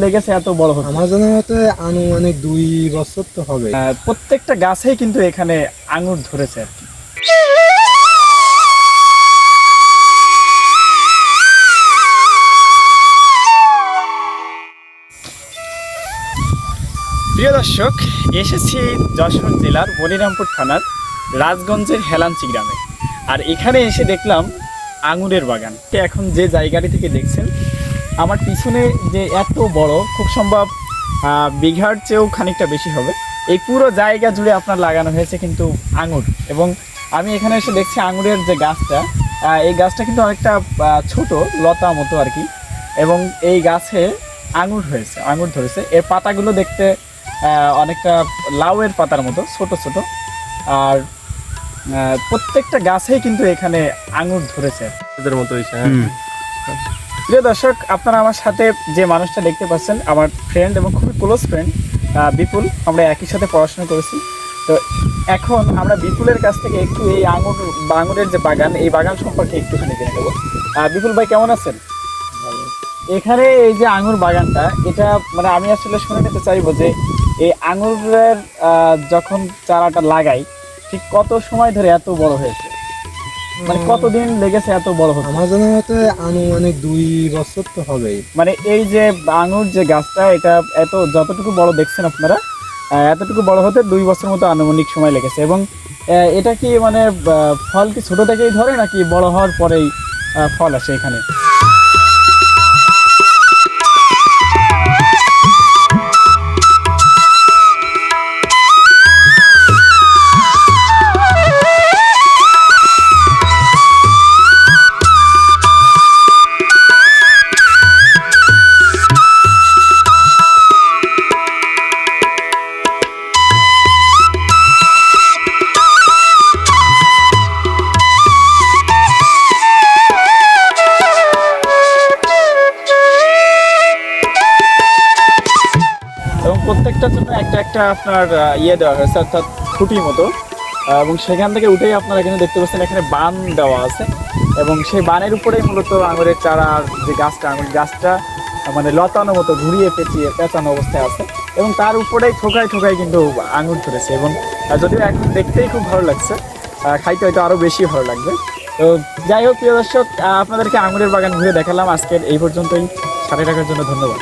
লেগেছে এত বড় হতে? আমার জানা মতে আনুমানিক 2 বছর তো হবে। প্রত্যেকটা গাছেই কিন্তু এখানে আঙুর ধরেছে আর কি। প্রিয় দর্শক, এসেছি যশোর জেলার মনিরামপুর থানার রাজগঞ্জের হেলাঞ্চি গ্রামে। আর এখানে এসে দেখলাম আঙুরের বাগান। এখন যে জায়গাটি থেকে দেখছেন আমার পিছনে, যে এত বড়, খুব সম্ভব বিঘার চেয়েও খানিকটা বেশি হবে, এই পুরো জায়গা জুড়ে আপনার লাগানো হয়েছে কিন্তু আঙুর। এবং আমি এখানে এসে দেখছি আঙুরের যে গাছটা, এই গাছটা কিন্তু অনেকটা ছোট লতা মতো আর কি। এবং এই গাছে আঙুর হয়েছে, আঙুর ধরেছে। এর পাতাগুলো দেখতে অনেকটা লাউয়ের পাতার মতো ছোট ছোট। আর প্রত্যেকটা গাছেই কিন্তু এখানে আঙুর ধরেছে এদের মতো হইছে। প্রিয় দর্শক, আপনারা আমার সাথে যে মানুষটা দেখতে পাচ্ছেন আমার ফ্রেন্ড এবং খুবই ক্লোজ ফ্রেন্ড বিপুল। আমরা একই সাথে পড়াশোনা করেছি। তো এখন আমরা বিপুলের কাছ থেকে একটু এই আঙুরের যে বাগান, এই বাগান সম্পর্কে একটুখানি জেনে নেব। বিপুল ভাই, কেমন আছেন? এখানে এই যে আঙুর বাগানটা, এটা মানে আমি আসলে শুনে নিতে চাইবো যে এই আঙুরের যখন চারাটা লাগাই, ঠিক কত সময় ধরে এত বড় হয়েছে, মানে কতদিন লেগেছে এত বড় হতে? আমার জানা মতে আনুমানিক 2 বছর তো হবেই। মানে এই যে আঙুর যে গাছটা, এটা এত যতটুকু বড় দেখছেন আপনারা, এতটুকু বড় হতে 2 বছর মতো আনুমানিক সময় লেগেছে। এবং এটা কি মানে ফল কি ছোট থেকেই ধরে নাকি বড় হওয়ার পরেই ফল আসে এখানে? এবং প্রত্যেকটার জন্য একটা একটা আপনার ইয়ে দেওয়া হয়েছে, অর্থাৎ খুঁটির মতো। এবং সেখান থেকে উঠেই আপনারা কিন্তু দেখতে পাচ্ছেন এখানে বান দেওয়া আছে। এবং সেই বানের উপরেই মূলত আঙুরের চারার যে গাছটা, আঙুর গাছটা মানে লতানো মতো ঘুরিয়ে পেঁচিয়ে পেঁচানো অবস্থায় আছে। এবং তার উপরেই ঠোকায় ঠোকায় কিন্তু আঙুর ধরেছে। এবং যদিও এখন দেখতেই খুব ভালো লাগছে, খাইতে হয়তো আরও বেশি ভালো লাগবে। তো যাই হোক প্রিয় দর্শক, আপনাদেরকে আঙুরের বাগান ঘুরে দেখালাম। আজকের এই পর্যন্তই। সাথে থাকার জন্য ধন্যবাদ।